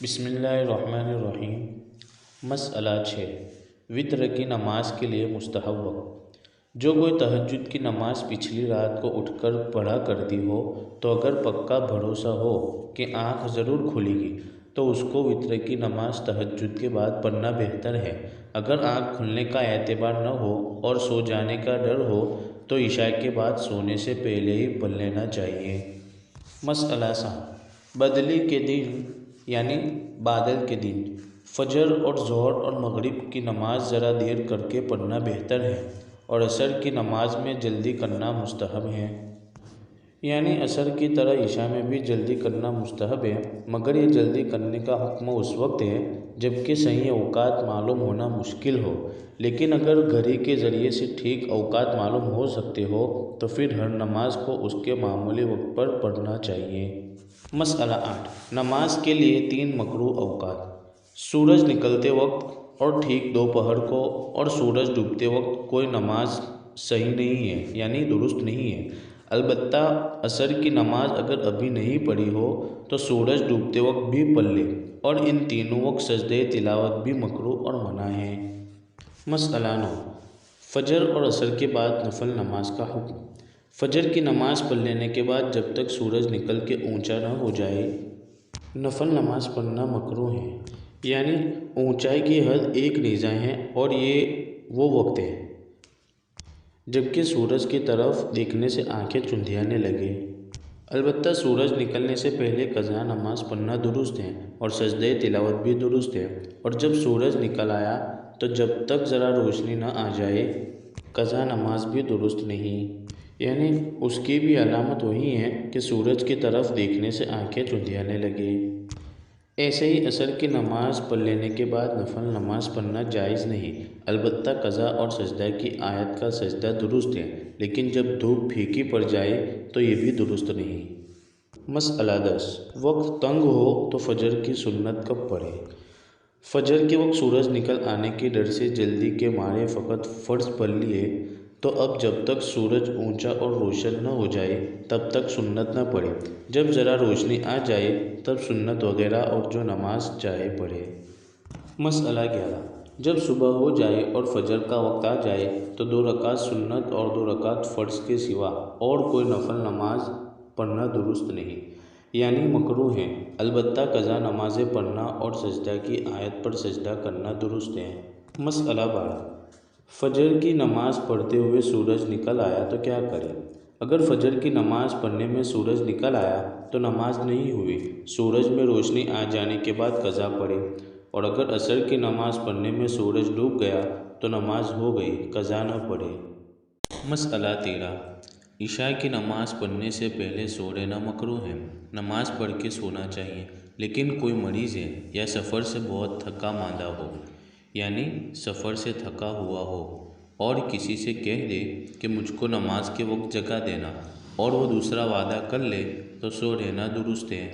بسم اللہ الرحمن الرحیم۔ مسئلہ 6، وتر کی نماز کے لیے مستحب وقت۔ جو کوئی تہجد کی نماز پچھلی رات کو اٹھ کر پڑھا کرتی ہو تو اگر پکا بھروسہ ہو کہ آنکھ ضرور کھلے گی تو اس کو وتر کی نماز تہجد کے بعد پڑھنا بہتر ہے۔ اگر آنکھ کھلنے کا اعتبار نہ ہو اور سو جانے کا ڈر ہو تو عشاء کے بعد سونے سے پہلے ہی پڑھ لینا چاہیے۔ مسئلہ 7، بدلی کے دن یعنی بادل کے دن فجر اور ظہر اور مغرب کی نماز ذرا دیر کر کے پڑھنا بہتر ہے اور عصر کی نماز میں جلدی کرنا مستحب ہے۔ یعنی عصر کی طرح عشاء میں بھی جلدی کرنا مستحب ہے، مگر یہ جلدی کرنے کا حکم اس وقت ہے جبکہ صحیح اوقات معلوم ہونا مشکل ہو، لیکن اگر گھڑی کے ذریعے سے ٹھیک اوقات معلوم ہو سکتے ہو تو پھر ہر نماز کو اس کے معمولی وقت پر پڑھنا چاہیے۔ مسئلہ 8، نماز کے لیے 3 مکروہ اوقات۔ سورج نکلتے وقت اور ٹھیک دوپہر کو اور سورج ڈوبتے وقت کوئی نماز صحیح نہیں ہے یعنی درست نہیں ہے۔ البتہ عصر کی نماز اگر ابھی نہیں پڑھی ہو تو سورج ڈوبتے وقت بھی پڑھ لے، اور ان تینوں وقت سجدہ تلاوت بھی مکروہ اور منع ہے۔ مسئلہ 9، فجر اور عصر کے بعد نفل نماز کا حکم۔ فجر کی نماز پڑھ لینے کے بعد جب تک سورج نکل کے اونچا نہ ہو جائے نفل نماز پڑھنا مکروہ ہے، یعنی اونچائی کی حد 1 نیزہ ہے اور یہ وہ وقت ہے جبکہ سورج کی طرف دیکھنے سے آنکھیں چندھیانے لگے۔ البتہ سورج نکلنے سے پہلے قضا نماز پڑھنا درست ہے اور سجدہ تلاوت بھی درست ہے، اور جب سورج نکل آیا تو جب تک ذرا روشنی نہ آ جائے قضا نماز بھی درست نہیں، یعنی اس کی بھی علامت وہی ہے کہ سورج کی طرف دیکھنے سے آنکھیں چندھیانے لگے۔ ایسے ہی عصر کی نماز پڑھ لینے کے بعد نفل نماز پڑھنا جائز نہیں، البتہ قضا اور سجدہ کی آیت کا سجدہ درست ہے، لیکن جب دھوپ پھیکی پڑ جائے تو یہ بھی درست نہیں۔ مسئلہ 10، وقت تنگ ہو تو فجر کی سنت کب پڑھیں؟ فجر کے وقت سورج نکل آنے کے ڈر سے جلدی کے مارے فقط فرض پڑھ لیے تو اب جب تک سورج اونچا اور روشن نہ ہو جائے تب تک سنت نہ پڑھے، جب ذرا روشنی آ جائے تب سنت وغیرہ اور جو نماز چاہے پڑھے۔ مسئلہ 11، جب صبح ہو جائے اور فجر کا وقت آ جائے تو 2 رکعت سنت اور 2 رکعت فرض کے سوا اور کوئی نفل نماز پڑھنا درست نہیں، یعنی مکروہ ہے، البتہ قضا نمازیں پڑھنا اور سجدہ کی آیت پر سجدہ کرنا درست ہے۔ مسئلہ 12، فجر کی نماز پڑھتے ہوئے سورج نکل آیا تو کیا کریں؟ اگر فجر کی نماز پڑھنے میں سورج نکل آیا تو نماز نہیں ہوئی، سورج میں روشنی آ جانے کے بعد قضا پڑھے، اور اگر عصر کی نماز پڑھنے میں سورج ڈوب گیا تو نماز ہو گئی، قضا نہ پڑھے۔ مسئلہ 13، عشاء کی نماز پڑھنے سے پہلے سو لینا مکروہ ہے۔ نماز پڑھ کے سونا چاہیے، لیکن کوئی مریض ہے یا سفر سے بہت تھکا ماندہ ہو، یعنی سفر سے تھکا ہوا ہو اور کسی سے کہہ دے کہ مجھ کو نماز کے وقت جگا دینا اور وہ دوسرا وعدہ کر لے تو سو لینا درست ہے۔